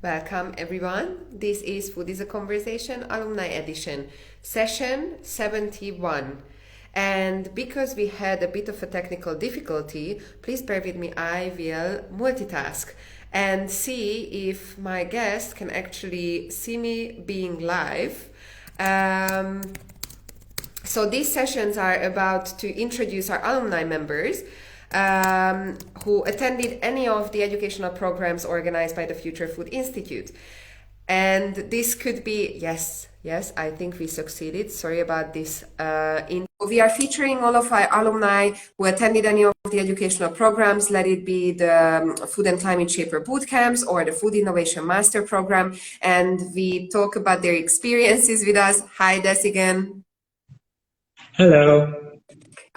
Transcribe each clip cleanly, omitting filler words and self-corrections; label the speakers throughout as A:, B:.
A: Welcome everyone. This is Food is a Conversation Alumni Edition, session 71. And because we had a bit of a technical difficulty, please bear with me, I will multitask and see if my guest can actually see me being live. So these sessions are about to introduce our alumni members who attended any of the educational programs organized by the Future Food Institute. And this could be, yes, I think we succeeded. Sorry about this. We are featuring all of our alumni who attended any of the educational programs, let it be the Food and Climate Shaper Bootcamps or the Food Innovation Master Program. And we talk about their experiences with us. Hi, Desigan.
B: Hello.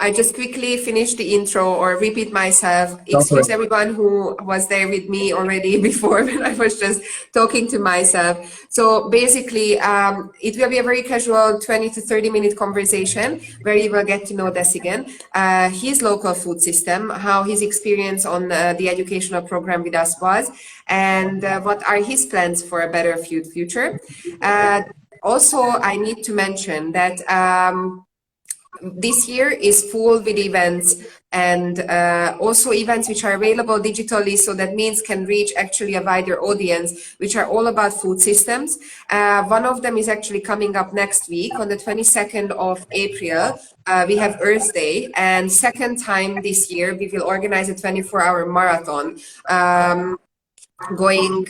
A: I just quickly finished the intro or repeat myself. Excuse everyone who was there with me already before when I was just talking to myself. So basically, it will be a very casual 20 to 30 minute conversation where you will get to know Desigan, his local food system, how his experience on the educational program with us was, and what are his plans for a better food future. Also, I need to mention that this year is full with events and also events which are available digitally, so that means can reach actually a wider audience, which are all about food systems. One of them is actually coming up next week on the 22nd of April. We have Earth Day, and second time this year we will organize a 24-hour marathon going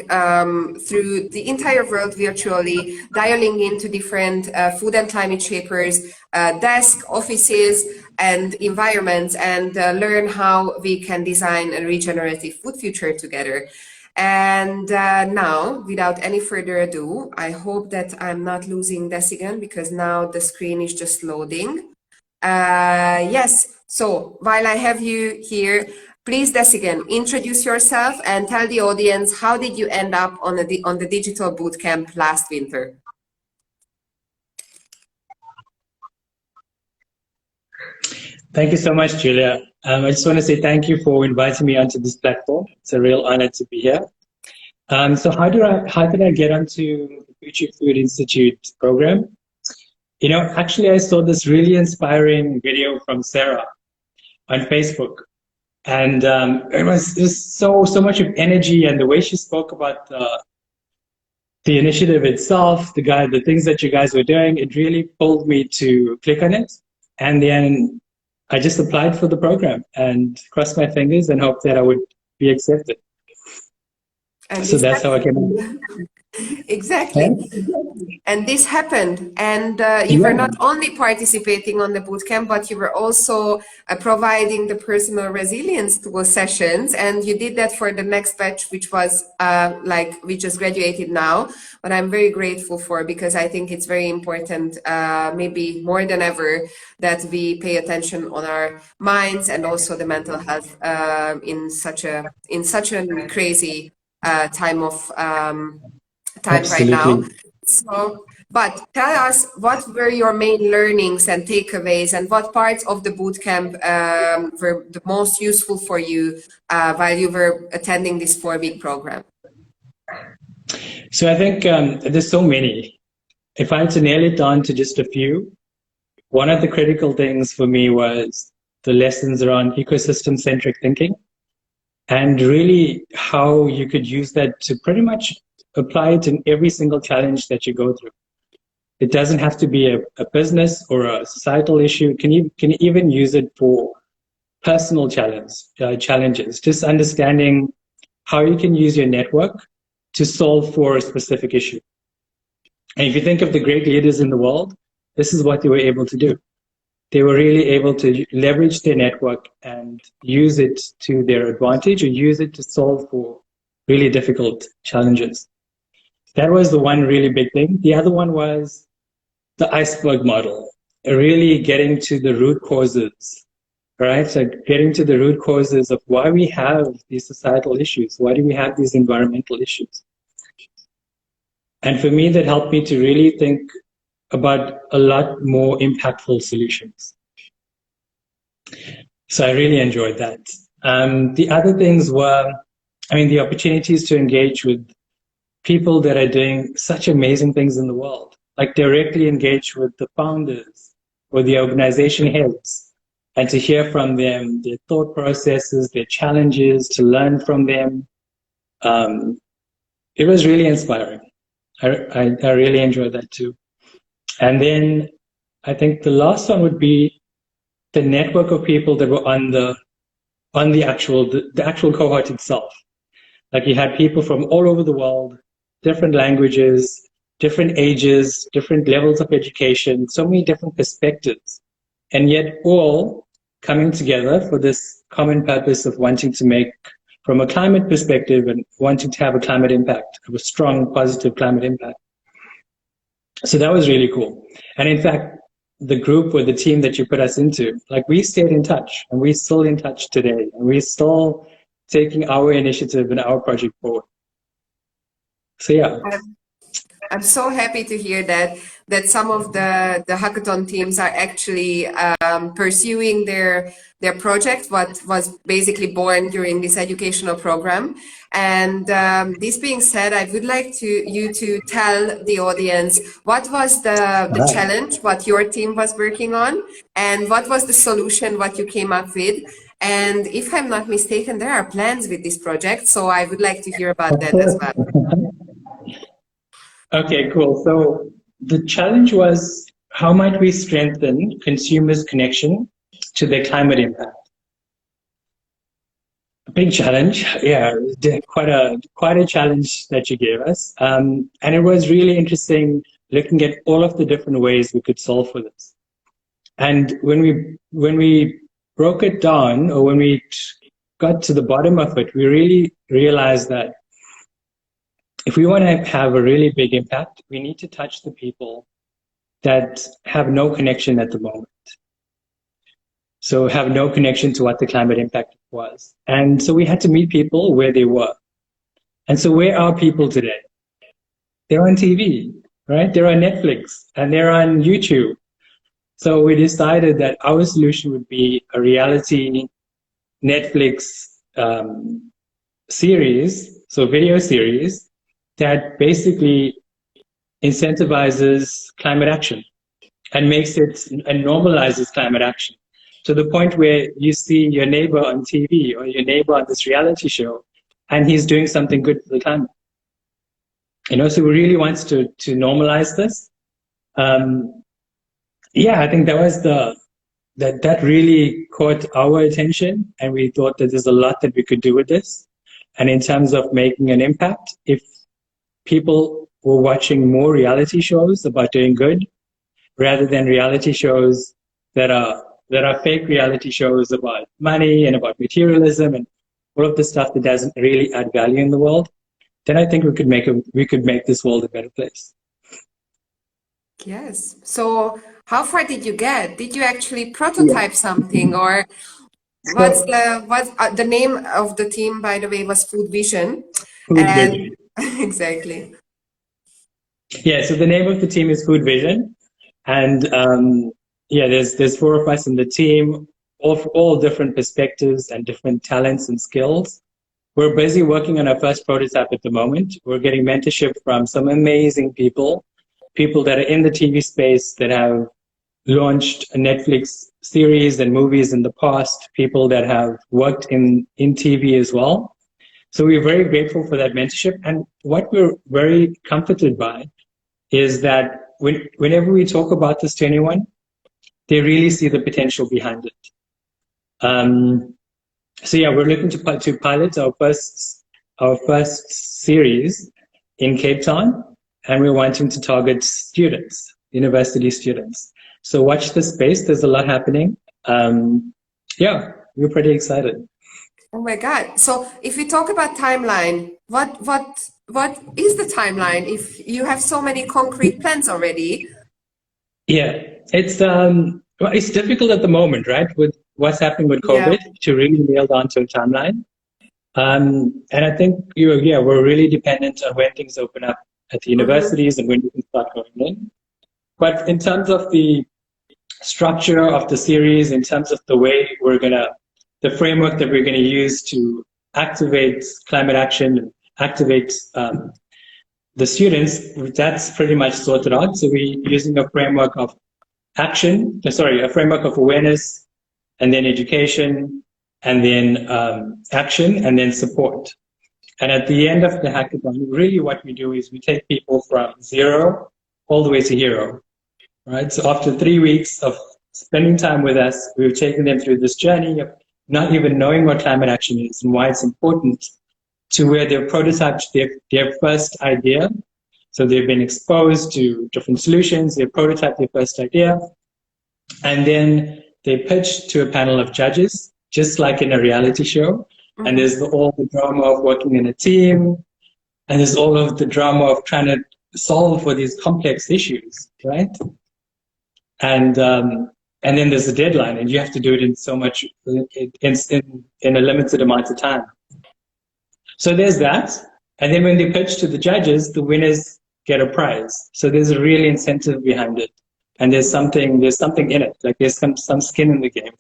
A: through the entire world virtually, dialing into different food and climate shapers, desk, offices, and environments, and learn how we can design a regenerative food future together. And now, without any further ado, I hope that I'm not losing Desigan because now the screen is just loading. Yes, so while I have you here, please, Desigan, introduce yourself and tell the audience how did you end up on the Digital Bootcamp last winter?
B: Thank you so much, Julia. I just want to say thank you for inviting me onto this platform. It's a real honor to be here. So how did I get onto the Future Food Institute program? You know, actually, I saw this really inspiring video from Sarah on Facebook. And it was so much of energy, and the way she spoke about the initiative itself, the things that you guys were doing, it really pulled me to click on it. And then I just applied for the program and crossed my fingers and hoped that I would be accepted. And so that's how I came.
A: Exactly. And this happened, and you were not only participating on the bootcamp, but you were also providing the personal resilience tool sessions, and you did that for the next batch, which was we just graduated now, but I'm very grateful for, because I think it's very important, maybe more than ever, that we pay attention on our minds and also the mental health in such a crazy time
B: Absolutely.
A: right now. So, but tell us, what were your main learnings and takeaways, and what parts of the bootcamp were the most useful for you while you were attending this 4-week program?
B: So I think there's so many. If I had to nail it down to just a few, one of the critical things for me was the lessons around ecosystem-centric thinking, and really how you could use that to pretty much apply it in every single challenge that you go through. It doesn't have to be a business or a societal issue. You can even use it for personal challenges. Just understanding how you can use your network to solve for a specific issue. And if you think of the great leaders in the world, this is what they were able to do. They were really able to leverage their network and use it to their advantage, or use it to solve for really difficult challenges. That was the one really big thing. The other one was the Iceberg Model, really getting to the root causes, right? So getting to the root causes of why we have these societal issues. Why do we have these environmental issues? And for me, that helped me to really think about a lot more impactful solutions. So I really enjoyed that. The other things were, the opportunities to engage with people that are doing such amazing things in the world, like directly engage with the founders or the organization heads, and to hear from them, their thought processes, their challenges, to learn from them. It was really inspiring. I really enjoyed that too. And then I think the last one would be the network of people that were on the actual cohort itself. Like you had people from all over the world, different languages, different ages, different levels of education, so many different perspectives, and yet all coming together for this common purpose of wanting to make, from a climate perspective, and wanting to have a climate impact, a strong, positive climate impact. So that was really cool. And in fact, the group or the team that you put us into, like we stayed in touch, and we're still in touch today, and we're still taking our initiative and our project forward. So yeah.
A: I'm so happy to hear that some of the hackathon teams are actually pursuing their project, what was basically born during this educational program. And this being said, I would like you to tell the audience what was the challenge, what your team was working on, and what was the solution, what you came up with. And if I'm not mistaken, there are plans with this project, so I would like to hear about that as well.
B: Okay, cool. So the challenge was, how might we strengthen consumers' connection to their climate impact? A big challenge, yeah, quite a challenge that you gave us. And it was really interesting looking at all of the different ways we could solve for this. And when we broke it down, or when we got to the bottom of it, we really realized that if we want to have a really big impact, we need to touch the people that have no connection at the moment. So have no connection to what the climate impact was. And so we had to meet people where they were. And so where are people today? They're on TV, right? They're on Netflix and they're on YouTube. So we decided that our solution would be a reality Netflix series, so video series, that basically incentivizes climate action and makes it and normalizes climate action to the point where you see your neighbor on TV or your neighbor on this reality show, and he's doing something good for the climate. You know, so we really want to normalize this. Yeah, I think that was that really caught our attention, and we thought that there's a lot that we could do with this. And in terms of making an impact, if people were watching more reality shows about doing good, rather than reality shows that are fake reality shows about money and about materialism and all of the stuff that doesn't really add value in the world, then I think we could make this world a better place.
A: Yes. So how far did you get? Did you actually prototype something, or what's the name of the team, by the way, was Food Vision.
B: Food Vision.
A: Exactly.
B: Yeah, so the name of the team is Food Vision, and yeah, there's 4 of us in the team, all different perspectives and different talents and skills. We're busy working on our first prototype at the moment. We're getting mentorship from some amazing people that are in the TV space that have launched a Netflix series and movies in the past, people that have worked in TV as well. So we're very grateful for that mentorship. And what we're very comforted by is that whenever we talk about this to anyone, they really see the potential behind it. So yeah, we're looking to pilot our first series in Cape Town, and we're wanting to target students, university students. So watch this space. There's a lot happening. Yeah, we're pretty excited.
A: Oh my God. So if we talk about timeline, what is the timeline if you have so many concrete plans already?
B: Yeah, it's difficult at the moment, right? With what's happening with COVID, to really nail down to a timeline. And I think we're really dependent on when things open up at the universities and when we can start going in. But in terms of the structure of the series, in terms of the way the framework that we're going to use to activate climate action, and activate the students, that's pretty much sorted out. So we're using a framework of a framework of awareness, and then education, and then action, and then support. And at the end of the hackathon, really what we do is we take people from 0 all the way to hero, right? So after 3 weeks of spending time with us, we've taken them through this journey of not even knowing what climate action is and why it's important, to where they've prototyped their first idea. So they've been exposed to different solutions, they've prototyped their first idea, and then they pitch to a panel of judges, just like in a reality show. Mm-hmm. And there's all the drama of working in a team, and there's all of the drama of trying to solve for these complex issues, right? And then there's a deadline, and you have to do it in so much, in a limited amount of time. So there's that. And then when they pitch to the judges, the winners get a prize. So there's a real incentive behind it. And there's something in it. Like there's some skin in the game.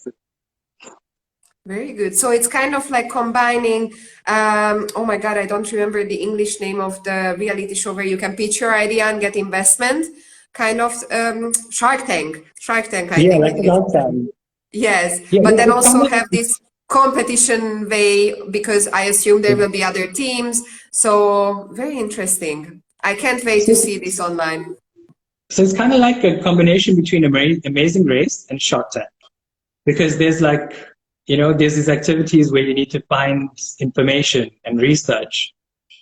A: Very good. So it's kind of like combining, oh my God, I don't remember the English name of the reality show where you can pitch your idea and get investment. Kind of Shark Tank, I think.
B: Like Shark Tank.
A: Yes, yeah, but then also have this competition way, because I assume there will be other teams. So very interesting. I can't wait to see this online.
B: So it's kind of like a combination between Amazing Race and Shark Tank, because there's there's these activities where you need to find information and research.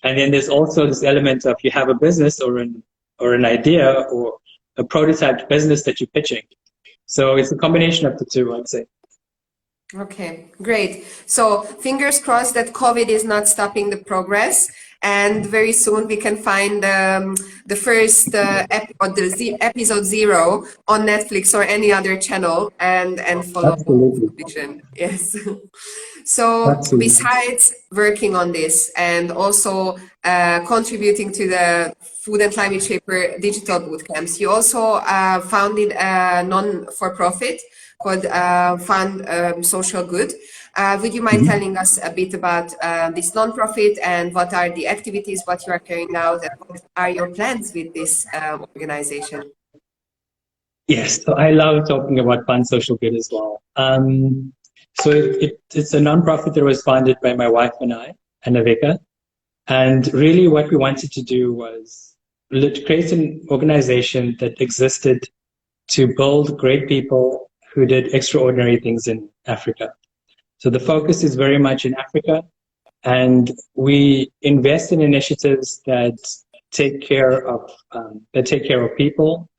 B: And then there's also this element of you have a business or an idea or a prototype business that you're pitching. So it's a combination of the two, I'd say.
A: Okay, great. So fingers crossed that COVID is not stopping the progress, and very soon we can find the first episode 0 on Netflix or any other channel and follow the vision. Yes. So absolutely. Besides working on this and also contributing to the Food and Climate Shaper Digital Bootcamps, you also founded a non-for-profit called Fund Social Good. Would you mind telling us a bit about this nonprofit and what are the activities, what you are carrying out, and what are your plans with this organization?
B: Yes, so I love talking about Fund Social Good as well. So it's a nonprofit that was founded by my wife and I, Anavika. And really what we wanted to do was create an organization that existed to build great people who did extraordinary things in Africa. So the focus is very much in Africa, and we invest in initiatives that take care of people,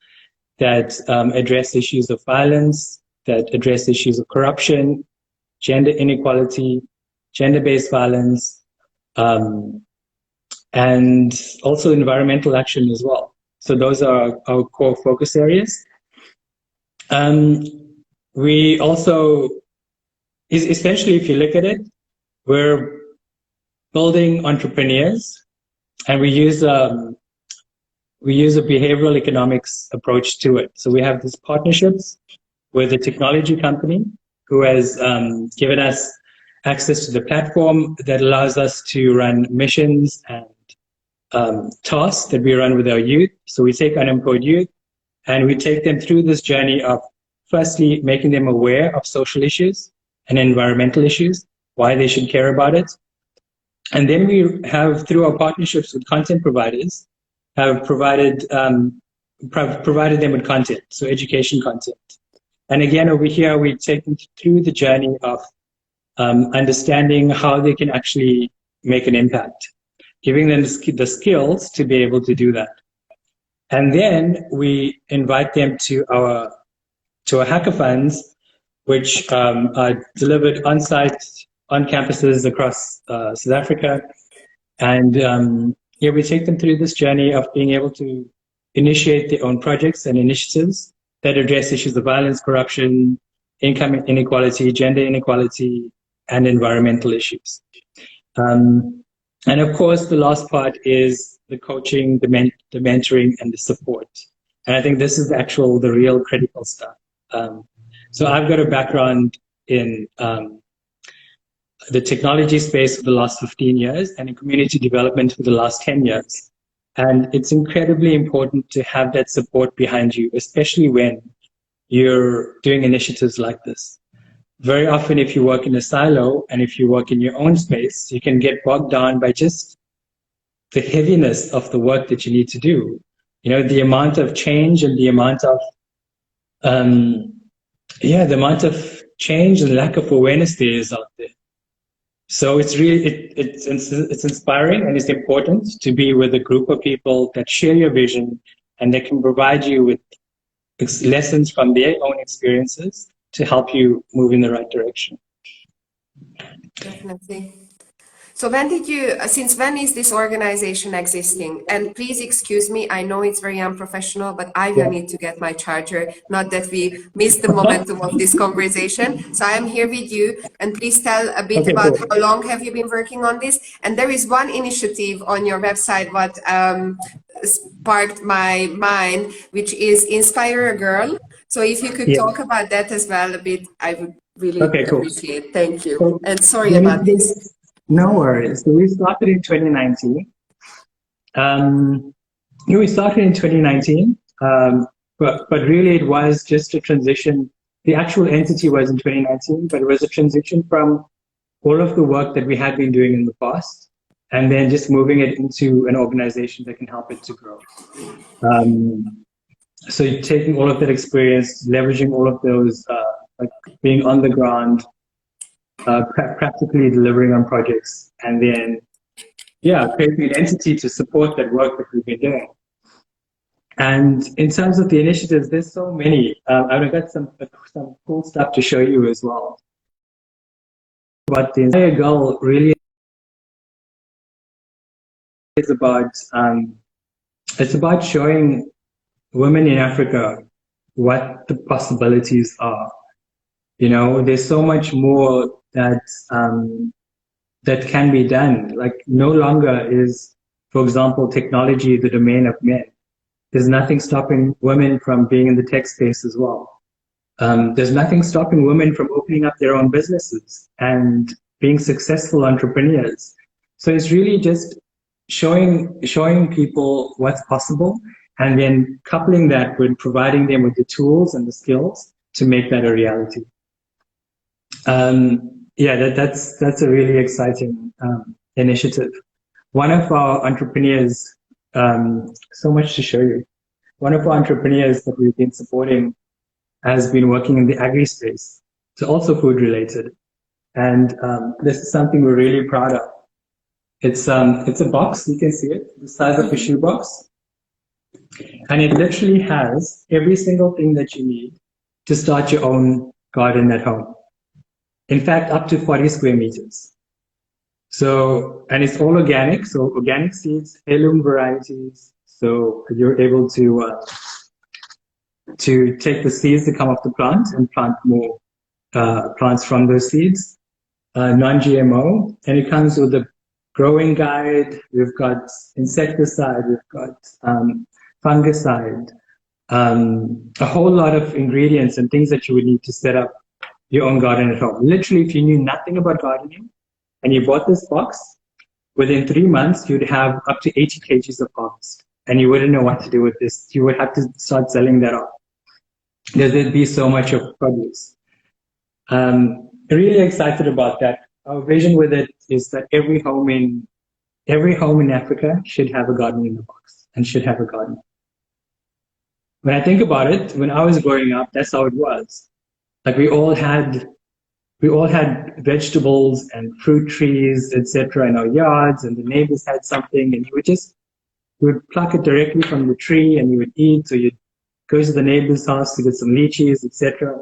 B: that address issues of violence, that address issues of corruption, gender inequality, gender-based violence, and also environmental action as well. So those are our core focus areas. We also, essentially, if you look at it, we're building entrepreneurs, and we use a behavioral economics approach to it. So we have these partnerships with a technology company who has given us access to the platform that allows us to run missions and tasks that we run with our youth. So we take unemployed youth and we take them through this journey of firstly making them aware of social issues and environmental issues, why they should care about it. And then we have, through our partnerships with content providers, have provided them with content, so education content. And again, over here, we take them through the journey of understanding how they can actually make an impact, giving them the skills to be able to do that. And then we invite them to our hackathons, which are delivered on-site, on campuses across South Africa. And we take them through this journey of being able to initiate their own projects and initiatives that address issues of violence, corruption, income inequality, gender inequality, and environmental issues. And of course, the last part is the coaching, the mentoring, and the support. And I think this is the real critical stuff. So I've got a background in the technology space for the last 15 years and in community development for the last 10 years. And it's incredibly important to have that support behind you, especially when you're doing initiatives like this. Very often, if you work in a silo and if you work in your own space, you can get bogged down by just the heaviness of the work that you need to do. You know, the amount of change and the amount of, the amount of change and lack of awareness there is out there. So it's really, it's inspiring, and it's important to be with a group of people that share your vision and that can provide you with lessons from their own experiences to help you move in the right direction.
A: Definitely. So when did you, since when is this organization existing? And please excuse me, I know it's very unprofessional, but I will need to get my charger, not that we miss the momentum of this conversation. So I am here with you, and please tell a bit about how long have you been working on this? And there is one initiative on your website what sparked my mind, which is Inspire a Girl. So if you could talk about that as well a bit, I would really appreciate. Thank you.
B: So,
A: and sorry about this.
B: No worries. So we started in 2019. We started in 2019, but really it was just a transition. The actual entity was in 2019, but it was a transition from all of the work that we had been doing in the past, and then just moving it into an organization that can help it to grow. So you're taking all of that experience, leveraging all of those, like being on the ground, practically delivering on projects, and then, creating an entity to support that work that we've been doing. And in terms of the initiatives, there's so many. I've got some cool stuff to show you as well. But the entire goal really is about, it's about showing women in Africa what the possibilities are. You know, there's so much more that that can be done. Like, no longer is, for example, technology the domain of men. There's nothing stopping women from being in the tech space as well. There's nothing stopping women from opening up their own businesses and being successful entrepreneurs. So it's really just showing people what's possible, and then coupling that with providing them with the tools and the skills to make that a reality. That's a really exciting initiative. One of our entrepreneurs, so much to show you. One of our entrepreneurs that we've been supporting has been working in the agri space, so also food related. And this is something we're really proud of. It's a box, you can see it, the size of a shoebox. And it literally has every single thing that you need to start your own garden at home. In fact, up to 40 square meters. So, and it's all organic, so organic seeds, heirloom varieties. So you're able to take the seeds that come off the plant and plant more plants from those seeds, non-GMO, and it comes with a growing guide. We've got insecticide, we've got fungicide, a whole lot of ingredients and things that you would need to set up your own garden at home. Literally, if you knew nothing about gardening and you bought this box, within 3 months, you'd have up to 80 kgs of harvest, and you wouldn't know what to do with this. You would have to start selling that off. There'd be so much of produce. Really excited about that. Our vision with it is that every home in Africa should have a garden in the box and should have a garden. When I think about it, when I was growing up, that's how it was. Like, we all had vegetables and fruit trees, etc., in our yards, and the neighbors had something, and you would pluck it directly from the tree and you would eat, or you'd go to the neighbor's house to get some lychees, etc.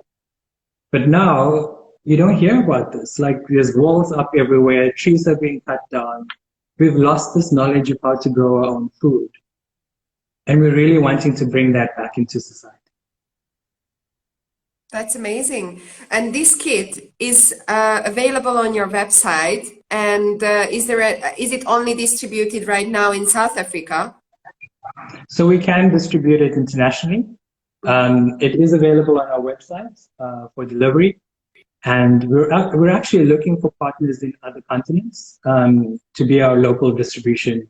B: But now you don't hear about this. Like, there's walls up everywhere, trees are being cut down. We've lost this knowledge of how to grow our own food. And we're really wanting to bring that back into society.
A: That's amazing. And this kit is available on your website. And is it only distributed right now in South Africa?
B: So we can distribute it internationally. It is available on our website for delivery. And we're actually looking for partners in other continents to be our local distribution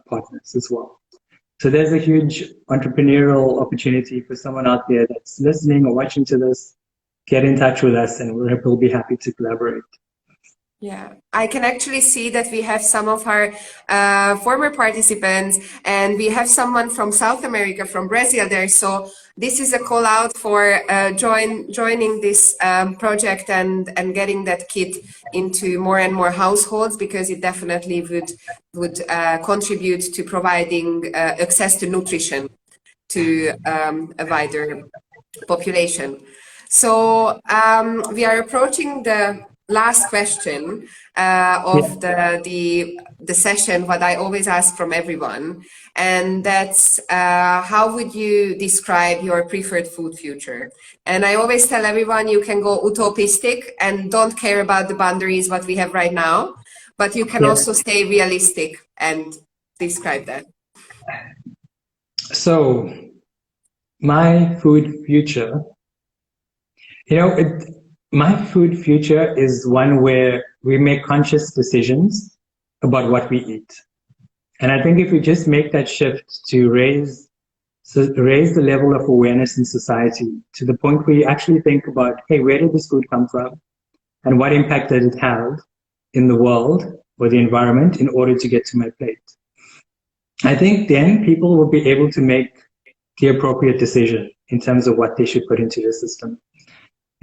B: partners as well. So there's a huge entrepreneurial opportunity for someone out there that's listening or watching to this. Get in touch with us and we'll be happy to collaborate.
A: Yeah, I can actually see that we have some of our former participants, and we have someone from South America, from Brazil there. So this is a call out for joining this project and getting that kit into more and more households, because it definitely would contribute to providing access to nutrition to a wider population. So we are approaching the last question of the session, what I always ask from everyone, and that's how would you describe your preferred food future? And I always tell everyone you can go utopistic and don't care about the boundaries what we have right now, but you can also stay realistic and describe that.
B: So my food future, my food future is one where we make conscious decisions about what we eat. And I think if we just make that shift to raise the level of awareness in society to the point where you actually think about, hey, where did this food come from? And what impact did it have in the world or the environment in order to get to my plate? I think then people will be able to make the appropriate decision in terms of what they should put into the system.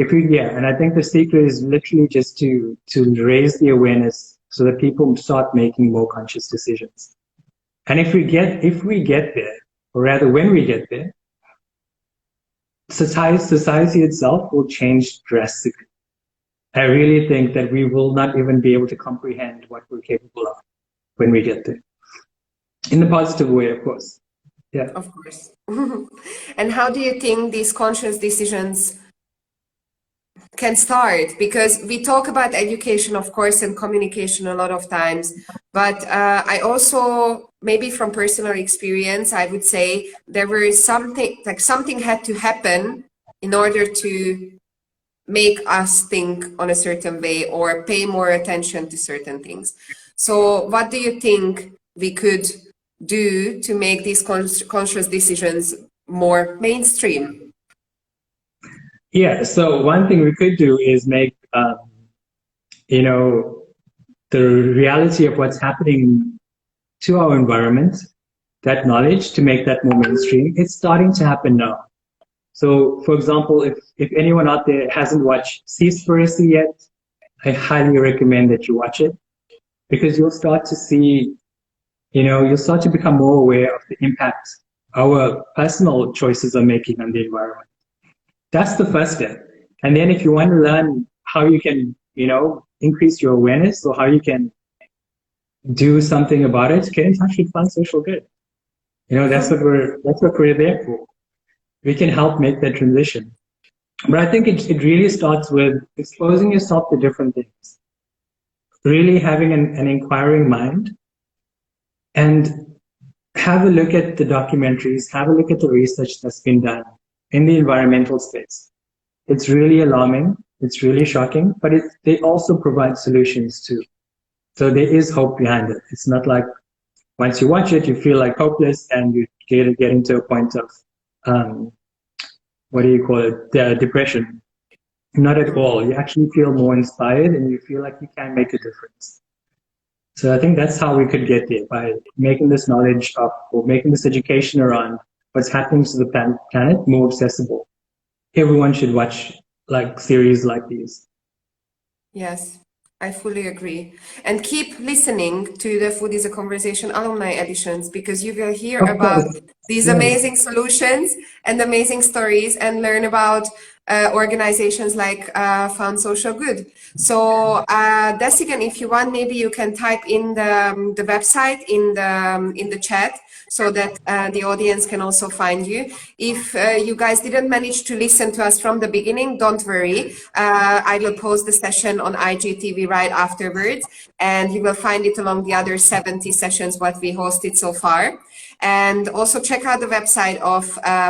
B: And I think the secret is literally just to raise the awareness so that people start making more conscious decisions. And if we get there, or rather when we get there, society itself will change drastically. I really think that we will not even be able to comprehend what we're capable of when we get there. In a positive way, of course. Yeah.
A: Of course. And how do you think these conscious decisions can start? Because we talk about education, of course, and communication a lot of times, but I also, maybe from personal experience, I would say there was something had to happen in order to make us think on a certain way or pay more attention to certain things. So what do you think we could do to make these conscious decisions more mainstream?
B: Yeah, so one thing we could do is make, the reality of what's happening to our environment, that knowledge, to make that more mainstream. It's starting to happen now. So, for example, if anyone out there hasn't watched Seaspiracy yet, I highly recommend that you watch it, because you'll start to see, you'll start to become more aware of the impact our personal choices are making on the environment. That's the first step. And then if you want to learn how you can, increase your awareness or how you can do something about it, get in touch with Fun Social Good. That's what we're there for. We can help make that transition. But I think it really starts with exposing yourself to different things, really having an inquiring mind, and have a look at the documentaries, have a look at the research that's been done in the environmental space. It's really alarming, it's really shocking, but they also provide solutions too. So there is hope behind it. It's not like once you watch it, you feel like hopeless and you get into a point of, depression. Not at all. You actually feel more inspired and you feel like you can make a difference. So I think that's how we could get there, by making this knowledge of, or making this education around what's happening to the planet more accessible. Everyone should watch series like these.
A: Yes, I fully agree. And keep listening to the Food is a Conversation alumni editions, because you will hear about these amazing solutions and amazing stories, and learn about organizations like Found Social Good. So Desigan, if you want, maybe you can type in the website in the chat, so that the audience can also find you. If you guys didn't manage to listen to us from the beginning, don't worry. I will post the session on IGTV right afterwards, and you will find it along the other 70 sessions what we hosted so far. And also check out the website of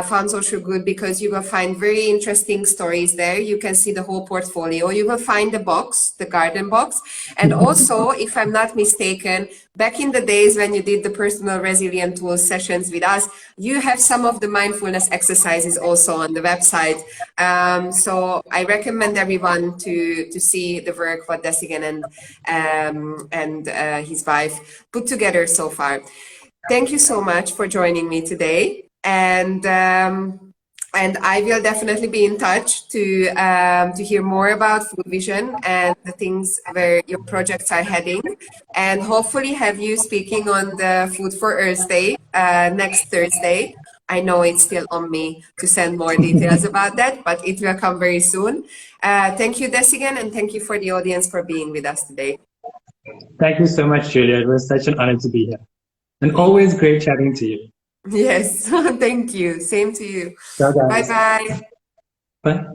A: Found Social Good, because you will find very interesting stories there. You can see the whole portfolio. You will find the box, the garden box. And also, if I'm not mistaken, back in the days when you did the personal resilient tools sessions with us, you have some of the mindfulness exercises also on the website. So I recommend everyone to see the work what Desigan and his wife put together so far. Thank you so much for joining me today, and I will definitely be in touch to hear more about Food Vision and the things where your projects are heading, and hopefully have you speaking on the Food for Earth Day next Thursday. I know it's still on me to send more details about that, but it will come very soon. Thank you, Desigan, and thank you for the audience for being with us today.
B: Thank you so much, Julia. It was such an honor to be here. And always great chatting to you.
A: Yes, thank you. Same to you.
B: Ciao, guys.
A: Bye-bye.
B: Bye.